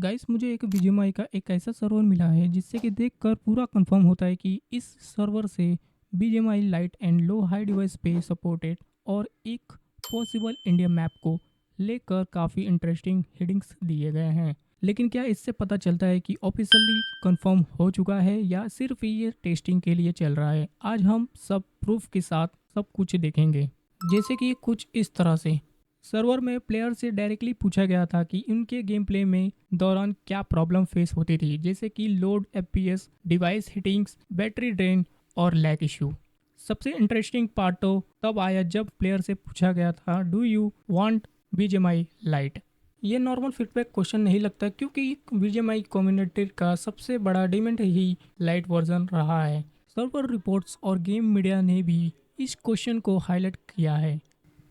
Guys मुझे एक BGMI का एक ऐसा सर्वर मिला है जिससे कि देखकर पूरा कंफर्म होता है कि इस सर्वर से BGMI light and low high device पे सपोर्टेड और एक पॉसिबल इंडिया मैप को लेकर काफ़ी इंटरेस्टिंग हेडिंग्स दिए गए हैं। लेकिन क्या इससे पता चलता है कि ऑफिशियली कंफर्म हो चुका है या सिर्फ ये टेस्टिंग के लिए चल रहा है? आज हम सब प्रूफ के साथ सब कुछ देखेंगे। जैसे कि कुछ इस तरह से सर्वर में प्लेयर से डायरेक्टली पूछा गया था कि उनके गेम प्ले में दौरान क्या प्रॉब्लम फेस होती थी, जैसे कि low FPS, device heatings, battery drain और लैग इशू। सबसे इंटरेस्टिंग पार्ट तो तब आया जब प्लेयर से पूछा गया था, do you want BGMI lite? ये नॉर्मल फीडबैक क्वेश्चन नहीं लगता क्योंकि बीजीएमआई कम्युनिटी का सबसे बड़ा डिमांड ही लाइट वर्जन रहा है। सर्वर रिपोर्ट्स और गेम मीडिया ने भी इस क्वेश्चन को हाईलाइट किया है।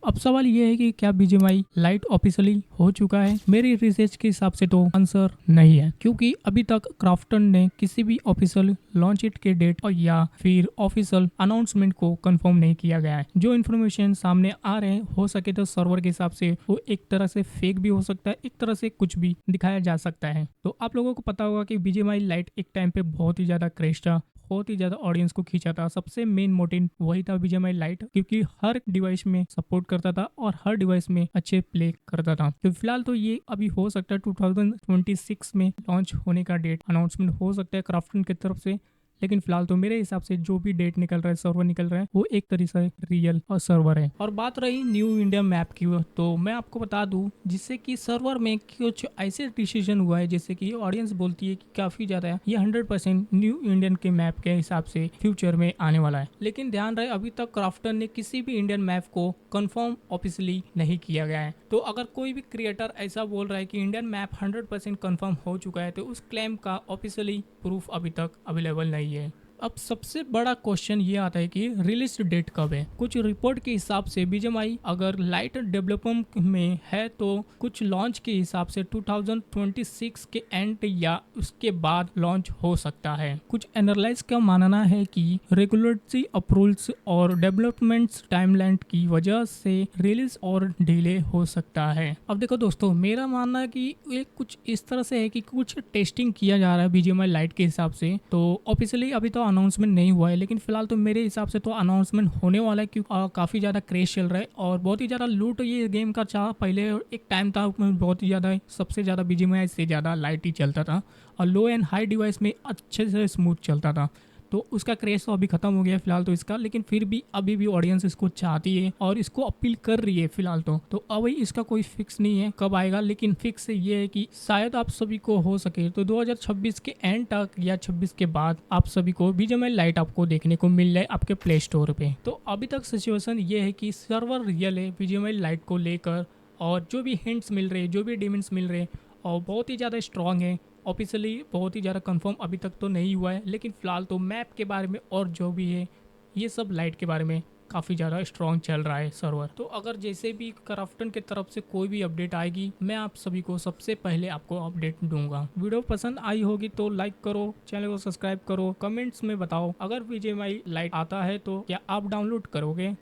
अब सवाल ये है कि क्या बीजीएमआई लाइट ऑफिशियली हो चुका है? मेरी रिसर्च के हिसाब से तो आंसर नहीं है, क्योंकि अभी तक क्राफ्टन ने किसी भी ऑफिशियल लॉन्च इट के डेट और या फिर ऑफिशियल अनाउंसमेंट को कंफर्म नहीं किया गया है। जो इन्फॉर्मेशन सामने आ रहे हैं, हो सके तो सर्वर के हिसाब से वो एक तरह से फेक भी हो सकता है, एक तरह से कुछ भी दिखाया जा सकता है। तो आप लोगों को पता होगा कि बीजीएमआई लाइट एक टाइम पे बहुत ही ज्यादा क्रेज था, बहुत ही ज्यादा ऑडियंस को खींचा था। सबसे मेन मोटिव वही था बीजीएमआई लाइट, क्योंकि हर डिवाइस में सपोर्ट करता था और हर डिवाइस में अच्छे प्ले करता था। तो फिलहाल तो ये अभी हो सकता है 2026 में लॉन्च होने का डेट अनाउंसमेंट हो सकता है क्राफ्टन की तरफ से। लेकिन फिलहाल तो मेरे हिसाब से जो भी डेट निकल रहा है, सर्वर निकल रहा है, वो एक तरीके से रियल और सर्वर है। और बात रही न्यू इंडिया मैप की, तो मैं आपको बता दूं, जिससे कि सर्वर में कुछ ऐसे डिसीजन हुआ है जैसे कि ऑडियंस बोलती है कि काफी ज्यादा ये 100% न्यू इंडियन के मैप के हिसाब से फ्यूचर में आने वाला है। लेकिन ध्यान रहे, अभी तक क्राफ्टन ने किसी भी इंडियन मैप को कंफर्म ऑफिशियली नहीं किया गया है। तो अगर कोई भी क्रिएटर ऐसा बोल रहा है कि इंडियन मैप 100% कंफर्म हो चुका है, तो उस क्लेम का ऑफिशियली प्रूफ अभी तक अवेलेबल नहीं है। अब सबसे बड़ा क्वेश्चन ये आता है कि रिलीज डेट कब है। कुछ रिपोर्ट के हिसाब से बीजीएमआई अगर लाइट डेवलपमेंट में है तो कुछ लॉन्च के हिसाब से 2026 के एंड या उसके बाद लॉन्च हो सकता है। कुछ एनालिस्ट का मानना है कि रेगुलेटरी अप्रूवल्स और डेवलपमेंट्स टाइमलाइन की वजह से रिलीज और डिले हो सकता है। अब देखो दोस्तों, मेरा मानना है कि ये कुछ इस तरह से है कि कुछ टेस्टिंग किया जा रहा है बीजीएमआई लाइट के हिसाब से। तो ऑफिशियली अभी तो अनाउंसमेंट नहीं हुआ है, लेकिन फिलहाल तो मेरे हिसाब से तो अनाउंसमेंट होने वाला है, क्योंकि काफी ज्यादा क्रेज चल रहा है और बहुत ही ज्यादा लूट ये गेम का चाह। पहले एक टाइम था बहुत ही ज्यादा, सबसे ज्यादा बीजीएमआई से ज्यादा लाइट ही चलता था और लो एंड हाई डिवाइस में अच्छे से स्मूथ चलता था। तो उसका क्रेज तो अभी खत्म हो गया है फिलहाल तो इसका, लेकिन फिर भी अभी भी ऑडियंस इसको चाहती है और इसको अपील कर रही है फिलहाल तो अभी इसका कोई फिक्स नहीं है कब आएगा। लेकिन फिक्स ये है कि शायद आप सभी को हो सके तो 2026 के एंड तक या 26 के बाद आप सभी को बीजीएमआई लाइट आपको देखने को मिल जाए आपके प्ले स्टोर पे। तो अभी तक सिचुएशन ये है कि सर्वर रियल है बीजीएमआई लाइट को लेकर, और जो भी हिंट्स मिल रहे हैं, जो भी डिमेंट्स मिल रहे हैं, और बहुत ही ज़्यादा स्ट्रांग है। ऑफिशियली बहुत ही ज़्यादा कंफर्म अभी तक तो नहीं हुआ है, लेकिन फ़िलहाल तो मैप के बारे में और जो भी है ये सब लाइट के बारे में काफ़ी ज़्यादा स्ट्रांग चल रहा है सर्वर। तो अगर जैसे भी क्राफ्टन की तरफ से कोई भी अपडेट आएगी, मैं आप सभी को सबसे पहले आपको अपडेट दूंगा। वीडियो पसंद आई होगी तो लाइक करो, चैनल को सब्सक्राइब करो, कमेंट्स में बताओ अगर बीजीएमआई लाइट आता है तो क्या आप डाउनलोड करोगे।